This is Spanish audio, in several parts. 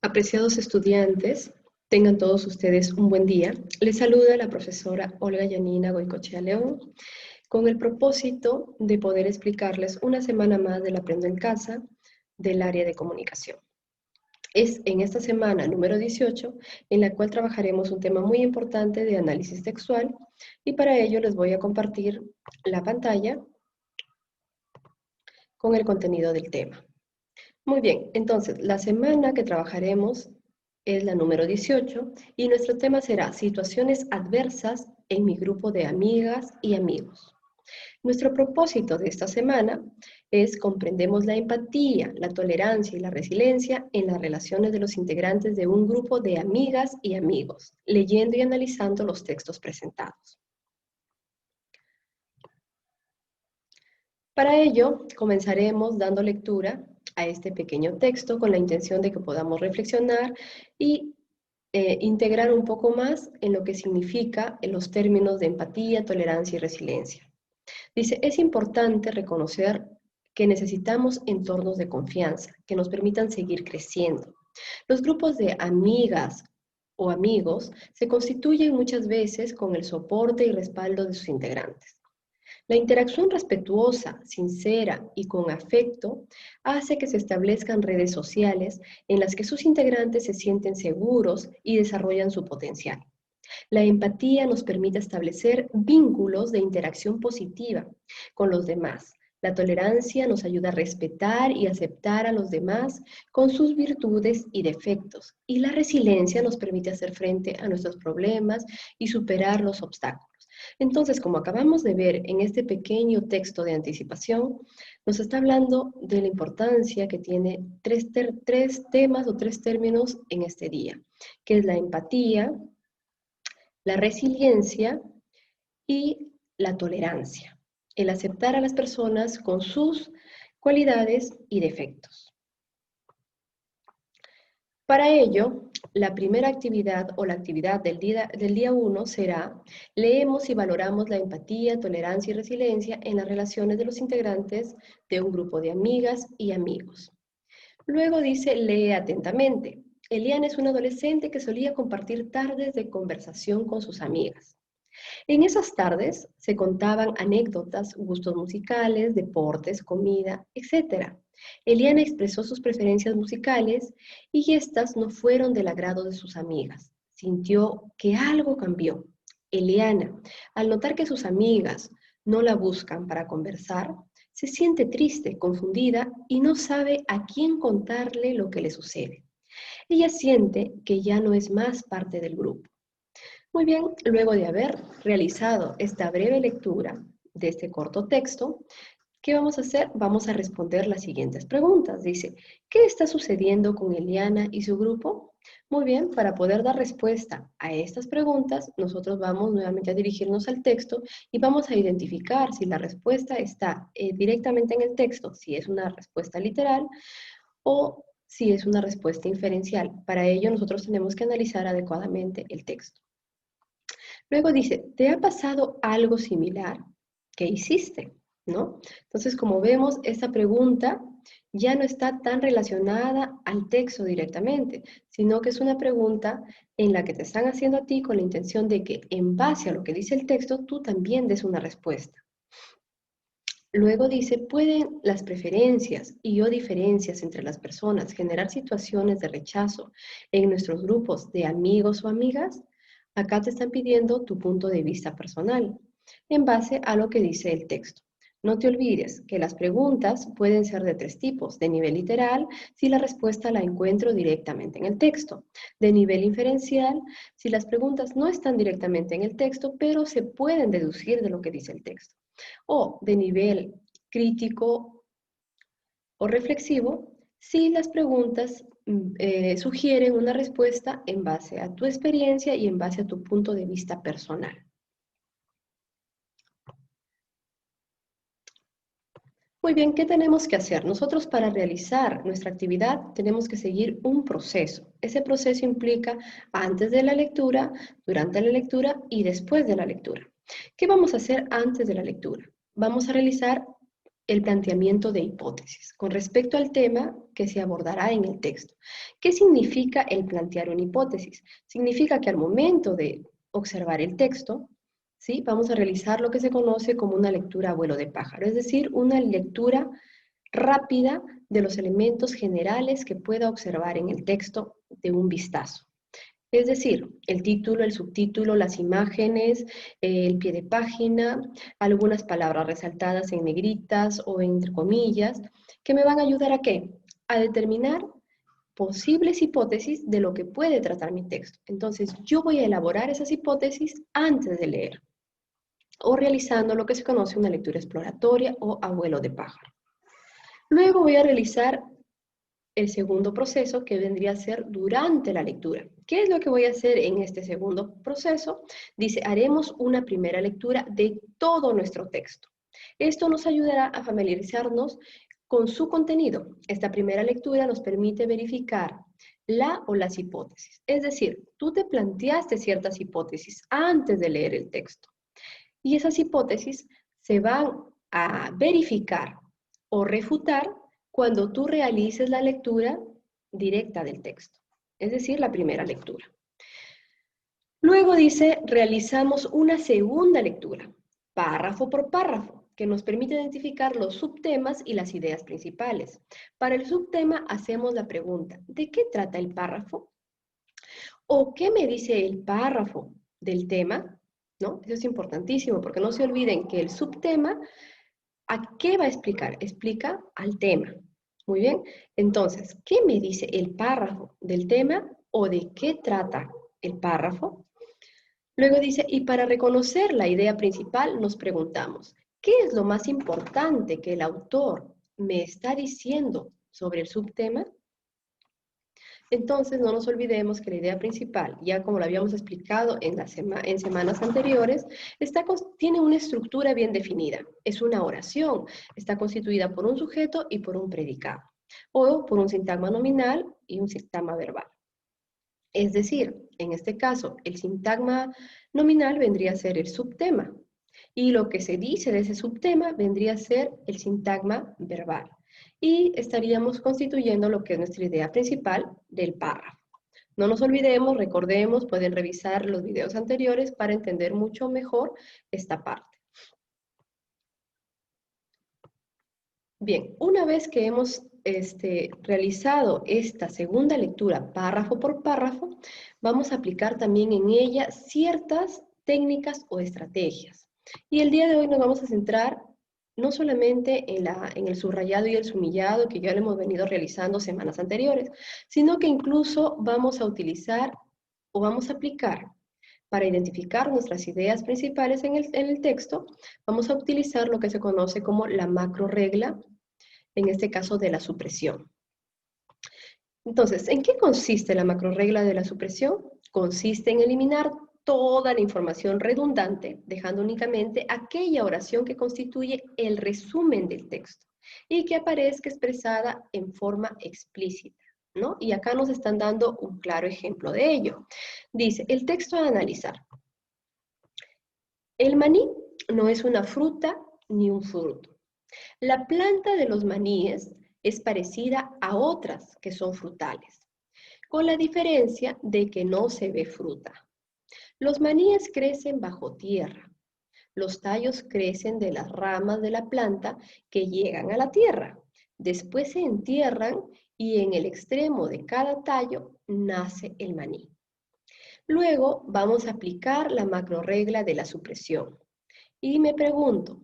Apreciados estudiantes, tengan todos ustedes un buen día. Les saluda la profesora Olga Yanina Goicoechea León con el propósito de poder explicarles una semana más del Aprendo en Casa del área de comunicación. Es en esta semana número 18 en la cual trabajaremos un tema muy importante de análisis textual y para ello les voy a compartir la pantalla con el contenido del tema. Muy bien, entonces la semana que trabajaremos es la número 18 y nuestro tema será situaciones adversas en mi grupo de amigas y amigos. Nuestro propósito de esta semana es comprendemos la empatía, la tolerancia y la resiliencia en las relaciones de los integrantes de un grupo de amigas y amigos, leyendo y analizando los textos presentados. Para ello, comenzaremos dando lectura a este pequeño texto con la intención de que podamos reflexionar y integrar un poco más en lo que significa en los términos de empatía, tolerancia y resiliencia. Dice, es importante reconocer que necesitamos entornos de confianza que nos permitan seguir creciendo. Los grupos de amigas o amigos se constituyen muchas veces con el soporte y respaldo de sus integrantes. La interacción respetuosa, sincera y con afecto hace que se establezcan redes sociales en las que sus integrantes se sienten seguros y desarrollan su potencial. La empatía nos permite establecer vínculos de interacción positiva con los demás. La tolerancia nos ayuda a respetar y aceptar a los demás con sus virtudes y defectos. Y la resiliencia nos permite hacer frente a nuestros problemas y superar los obstáculos. Entonces, como acabamos de ver en este pequeño texto de anticipación, nos está hablando de la importancia que tiene tres temas o tres términos en este día, que es la empatía, la resiliencia y la tolerancia, el aceptar a las personas con sus cualidades y defectos. Para ello, la primera actividad o la actividad del día 1 será, leemos y valoramos la empatía, tolerancia y resiliencia en las relaciones de los integrantes de un grupo de amigas y amigos. Luego dice, lee atentamente. Eliana es una adolescente que solía compartir tardes de conversación con sus amigas. En esas tardes se contaban anécdotas, gustos musicales, deportes, comida, etc. Eliana expresó sus preferencias musicales y estas no fueron del agrado de sus amigas. Sintió que algo cambió. Eliana, al notar que sus amigas no la buscan para conversar, se siente triste, confundida y no sabe a quién contarle lo que le sucede. Ella siente que ya no es más parte del grupo. Muy bien, luego de haber realizado esta breve lectura de este corto texto, ¿qué vamos a hacer? Vamos a responder las siguientes preguntas. Dice, ¿qué está sucediendo con Eliana y su grupo? Muy bien, para poder dar respuesta a estas preguntas, nosotros vamos nuevamente a dirigirnos al texto y vamos a identificar si la respuesta está directamente en el texto, si es una respuesta literal o si es una respuesta inferencial. Para ello, nosotros tenemos que analizar adecuadamente el texto. Luego dice, ¿te ha pasado algo similar? ¿Qué hiciste? ¿No? Entonces, como vemos, esta pregunta ya no está tan relacionada al texto directamente, sino que es una pregunta en la que te están haciendo a ti con la intención de que en base a lo que dice el texto, tú también des una respuesta. Luego dice, ¿pueden las preferencias y o diferencias entre las personas generar situaciones de rechazo en nuestros grupos de amigos o amigas? Acá te están pidiendo tu punto de vista personal, en base a lo que dice el texto. No te olvides que las preguntas pueden ser de tres tipos. De nivel literal, si la respuesta la encuentro directamente en el texto. De nivel inferencial, si las preguntas no están directamente en el texto, pero se pueden deducir de lo que dice el texto. O de nivel crítico o reflexivo, si las preguntas sugieren una respuesta en base a tu experiencia y en base a tu punto de vista personal. Muy bien, ¿qué tenemos que hacer? Nosotros para realizar nuestra actividad tenemos que seguir un proceso. Ese proceso implica antes de la lectura, durante la lectura y después de la lectura. ¿Qué vamos a hacer antes de la lectura? Vamos a realizar el planteamiento de hipótesis con respecto al tema que se abordará en el texto. ¿Qué significa el plantear una hipótesis? Significa que al momento de observar el texto, ¿sí?, vamos a realizar lo que se conoce como una lectura a vuelo de pájaro, es decir, una lectura rápida de los elementos generales que pueda observar en el texto de un vistazo. Es decir, el título, el subtítulo, las imágenes, el pie de página, algunas palabras resaltadas en negritas o entre comillas, que me van a ayudar ¿a qué? A determinar posibles hipótesis de lo que puede tratar mi texto. Entonces, yo voy a elaborar esas hipótesis antes de leer, o realizando lo que se conoce una lectura exploratoria o a vuelo de pájaro. Luego voy a realizar el segundo proceso, que vendría a ser durante la lectura. ¿Qué es lo que voy a hacer en este segundo proceso? Dice, haremos una primera lectura de todo nuestro texto. Esto nos ayudará a familiarizarnos con su contenido. Esta primera lectura nos permite verificar la o las hipótesis. Es decir, tú te planteaste ciertas hipótesis antes de leer el texto. Y esas hipótesis se van a verificar o refutar cuando tú realices la lectura directa del texto, es decir, la primera lectura. Luego dice, realizamos una segunda lectura, párrafo por párrafo, que nos permite identificar los subtemas y las ideas principales. Para el subtema hacemos la pregunta, ¿de qué trata el párrafo? ¿O qué me dice el párrafo del tema? ¿No? Eso es importantísimo, porque no se olviden que el subtema, ¿a qué va a explicar? Explica al tema. Muy bien. Entonces, ¿qué me dice el párrafo del tema o de qué trata el párrafo? Luego dice, y para reconocer la idea principal nos preguntamos, ¿qué es lo más importante que el autor me está diciendo sobre el subtema? Entonces, no nos olvidemos que la idea principal, ya como lo habíamos explicado en semanas anteriores, tiene una estructura bien definida. Es una oración, está constituida por un sujeto y por un predicado, o por un sintagma nominal y un sintagma verbal. Es decir, en este caso, el sintagma nominal vendría a ser el subtema, y lo que se dice de ese subtema vendría a ser el sintagma verbal. Y estaríamos constituyendo lo que es nuestra idea principal del párrafo. No nos olvidemos, recordemos, pueden revisar los videos anteriores para entender mucho mejor esta parte. Bien, una vez que hemos realizado esta segunda lectura párrafo por párrafo, vamos a aplicar también en ella ciertas técnicas o estrategias. Y el día de hoy nos vamos a centrar no solamente en el subrayado y el sumillado, que ya lo hemos venido realizando semanas anteriores, sino que incluso vamos a utilizar o vamos a aplicar para identificar nuestras ideas principales en el texto, vamos a utilizar lo que se conoce como la macro regla, en este caso de la supresión. Entonces, ¿en qué consiste la macrorregla de la supresión? Consiste en eliminar toda la información redundante, dejando únicamente aquella oración que constituye el resumen del texto y que aparezca expresada en forma explícita, ¿no? Y acá nos están dando un claro ejemplo de ello. Dice, el texto a analizar. El maní no es una fruta ni un fruto. La planta de los maníes es parecida a otras que son frutales, con la diferencia de que no se ve fruta. Los maníes crecen bajo tierra. Los tallos crecen de las ramas de la planta que llegan a la tierra. Después se entierran y en el extremo de cada tallo nace el maní. Luego vamos a aplicar la macrorregla de la supresión. Y me pregunto,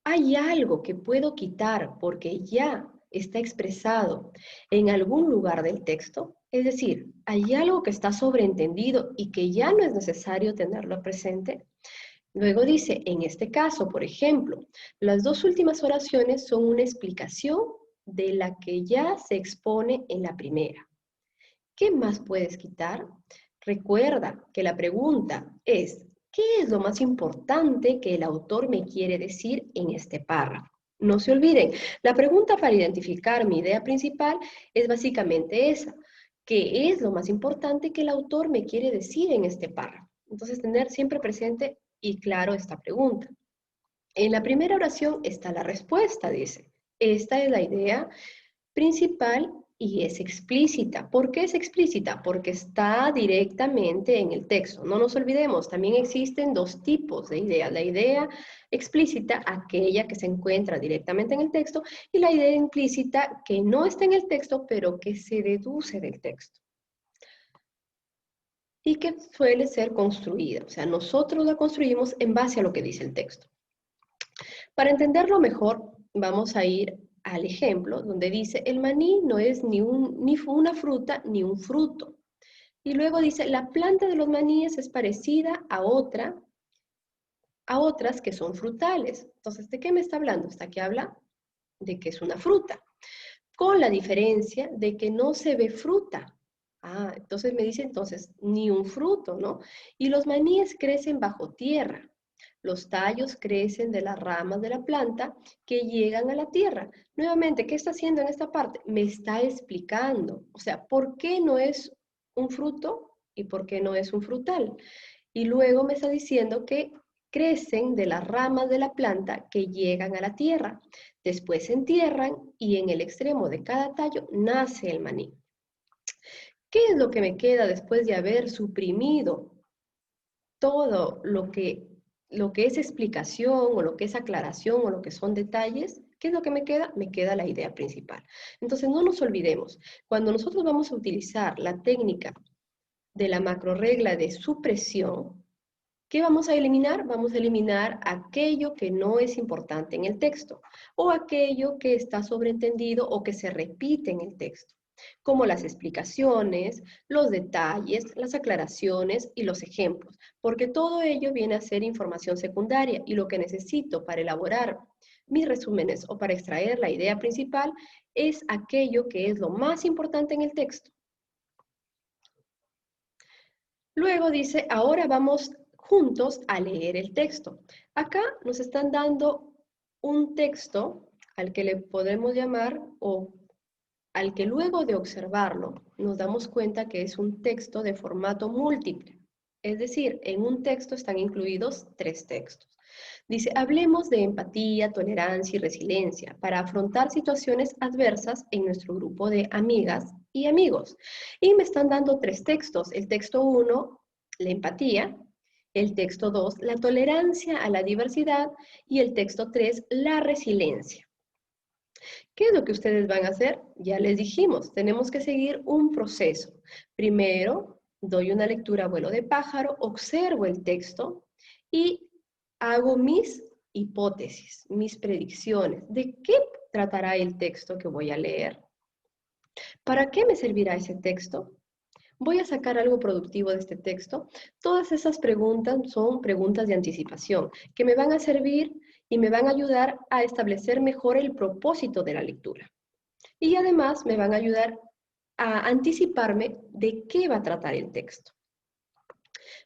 ¿hay algo que puedo quitar porque ya está expresado en algún lugar del texto? Es decir, ¿hay algo que está sobreentendido y que ya no es necesario tenerlo presente? Luego dice, en este caso, por ejemplo, las dos últimas oraciones son una explicación de la que ya se expone en la primera. ¿Qué más puedes quitar? Recuerda que la pregunta es, ¿qué es lo más importante que el autor me quiere decir en este párrafo? No se olviden, la pregunta para identificar mi idea principal es básicamente esa. ¿Qué es lo más importante que el autor me quiere decir en este párrafo? Entonces, tener siempre presente y claro esta pregunta. En la primera oración está la respuesta, dice. Esta es la idea principal y es explícita. ¿Por qué es explícita? Porque está directamente en el texto. No nos olvidemos, también existen dos tipos de ideas. La idea explícita, aquella que se encuentra directamente en el texto, y la idea implícita que no está en el texto, pero que se deduce del texto. Y que suele ser construida. O sea, nosotros la construimos en base a lo que dice el texto. Para entenderlo mejor, vamos a ir al ejemplo donde dice, el maní no es ni una fruta ni un fruto. Y luego dice, la planta de los maníes es parecida a otras que son frutales. Entonces, ¿de qué me está hablando? Está que habla de que es una fruta, con la diferencia de que no se ve fruta. Ah, entonces me dice entonces, ni un fruto, ¿no? Y los maníes crecen bajo tierra. Los tallos crecen de las ramas de la planta que llegan a la tierra. Nuevamente, ¿qué está haciendo en esta parte? Me está explicando, o sea, ¿por qué no es un fruto y por qué no es un frutal? Y luego me está diciendo que crecen de las ramas de la planta que llegan a la tierra. Después se entierran y en el extremo de cada tallo nace el maní. ¿Qué es lo que me queda después de haber suprimido todo lo que es explicación o lo que es aclaración o lo que son detalles? ¿Qué es lo que me queda? Me queda la idea principal. Entonces no nos olvidemos, cuando nosotros vamos a utilizar la técnica de la macrorregla de supresión, ¿qué vamos a eliminar? Vamos a eliminar aquello que no es importante en el texto o aquello que está sobreentendido o que se repite en el texto, como las explicaciones, los detalles, las aclaraciones y los ejemplos, porque todo ello viene a ser información secundaria y lo que necesito para elaborar mis resúmenes o para extraer la idea principal es aquello que es lo más importante en el texto. Luego dice, ahora vamos juntos a leer el texto. Acá nos están dando un texto al que le podemos llamar o al que luego de observarlo nos damos cuenta que es un texto de formato múltiple. Es decir, en un texto están incluidos 3 textos. Dice, hablemos de empatía, tolerancia y resiliencia para afrontar situaciones adversas en nuestro grupo de amigas y amigos. Y me están dando 3 textos. El texto 1, la empatía. El texto 2, la tolerancia a la diversidad. Y el texto 3, la resiliencia. ¿Qué es lo que ustedes van a hacer? Ya les dijimos, tenemos que seguir un proceso. Primero, doy una lectura a vuelo de pájaro, observo el texto y hago mis hipótesis, mis predicciones. ¿De qué tratará el texto que voy a leer? ¿Para qué me servirá ese texto? ¿Voy a sacar algo productivo de este texto? Todas esas preguntas son preguntas de anticipación que me van a servir y me van a ayudar a establecer mejor el propósito de la lectura. Y además me van a ayudar a anticiparme de qué va a tratar el texto.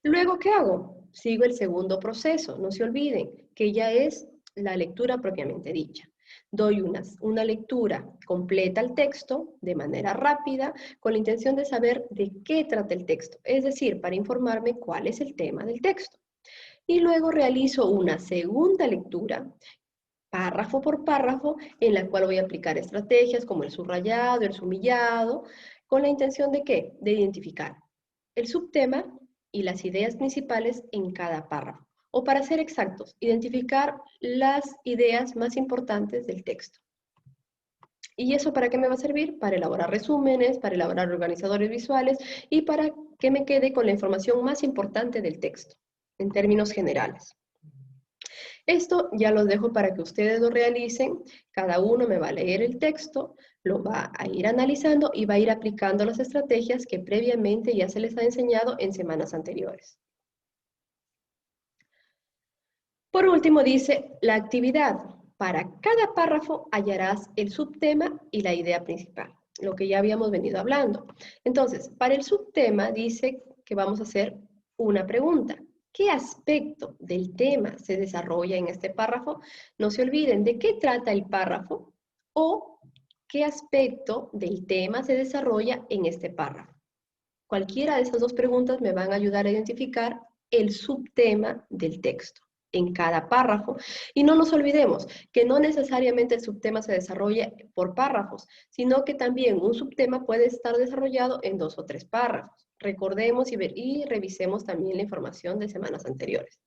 Luego, ¿qué hago? Sigo el segundo proceso. No se olviden que ya es la lectura propiamente dicha. Doy una lectura completa al texto de manera rápida con la intención de saber de qué trata el texto, es decir, para informarme cuál es el tema del texto. Y luego realizo una segunda lectura, párrafo por párrafo, en la cual voy a aplicar estrategias como el subrayado, el sumillado, con la intención de ¿qué? De identificar el subtema y las ideas principales en cada párrafo. O para ser exactos, identificar las ideas más importantes del texto. ¿Y eso para qué me va a servir? Para elaborar resúmenes, para elaborar organizadores visuales y para que me quede con la información más importante del texto, en términos generales. Esto ya los dejo para que ustedes lo realicen. Cada uno me va a leer el texto, lo va a ir analizando y va a ir aplicando las estrategias que previamente ya se les ha enseñado en semanas anteriores. Por último dice, la actividad. Para cada párrafo hallarás el subtema y la idea principal, lo que ya habíamos venido hablando. Entonces, para el subtema dice que vamos a hacer una pregunta. ¿Qué aspecto del tema se desarrolla en este párrafo? No se olviden de qué trata el párrafo o qué aspecto del tema se desarrolla en este párrafo. Cualquiera de esas dos preguntas me van a ayudar a identificar el subtema del texto. en cada párrafo. Y no nos olvidemos que no necesariamente el subtema se desarrolla por párrafos, sino que también un subtema puede estar desarrollado en 2 o 3 párrafos. Recordemos y revisemos también la información de semanas anteriores.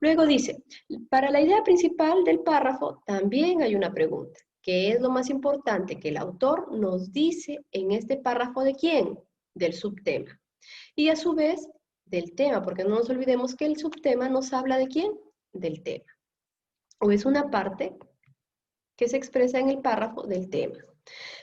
Luego dice, para la idea principal del párrafo también hay una pregunta. ¿Qué es lo más importante que el autor nos dice en este párrafo de quién? Del subtema. Y a su vez, del tema, porque no nos olvidemos que el subtema nos habla de quién? Del tema. O es una parte que se expresa en el párrafo del tema.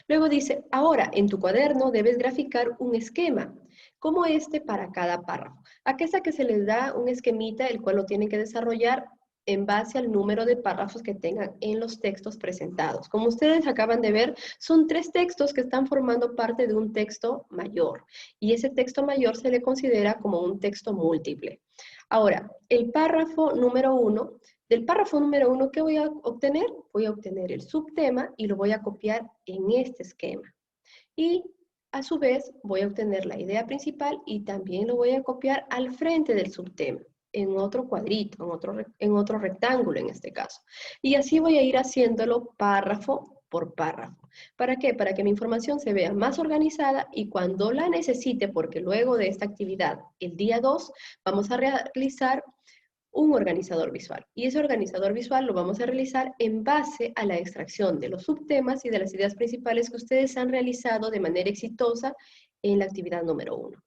Luego dice, ahora en tu cuaderno debes graficar un esquema, como este para cada párrafo. Aquí está que se les da un esquemita, el cual lo tienen que desarrollar en base al número de párrafos que tengan en los textos presentados. Como ustedes acaban de ver, son 3 textos que están formando parte de un texto mayor. Y ese texto mayor se le considera como un texto múltiple. Ahora, el párrafo número 1, del párrafo número 1, ¿qué voy a obtener? Voy a obtener el subtema y lo voy a copiar en este esquema. Y a su vez voy a obtener la idea principal y también lo voy a copiar al frente del subtema, en otro cuadrito, en otro rectángulo en este caso. Y así voy a ir haciéndolo párrafo por párrafo. ¿Para qué? Para que mi información se vea más organizada y cuando la necesite, porque luego de esta actividad, el día 2, vamos a realizar un organizador visual. Y ese organizador visual lo vamos a realizar en base a la extracción de los subtemas y de las ideas principales que ustedes han realizado de manera exitosa en la actividad número 1.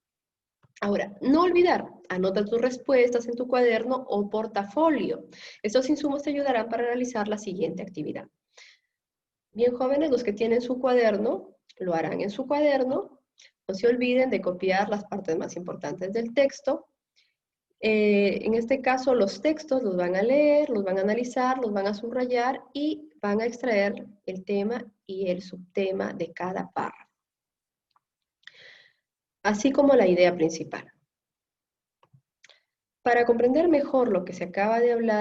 Ahora, no olvidar, anota tus respuestas en tu cuaderno o portafolio. Estos insumos te ayudarán para realizar la siguiente actividad. Bien, jóvenes, los que tienen su cuaderno, lo harán en su cuaderno. No se olviden de copiar las partes más importantes del texto. En este caso, los textos los van a leer, los van a analizar, los van a subrayar y van a extraer el tema y el subtema de cada párrafo, así como la idea principal. Para comprender mejor lo que se acaba de hablar,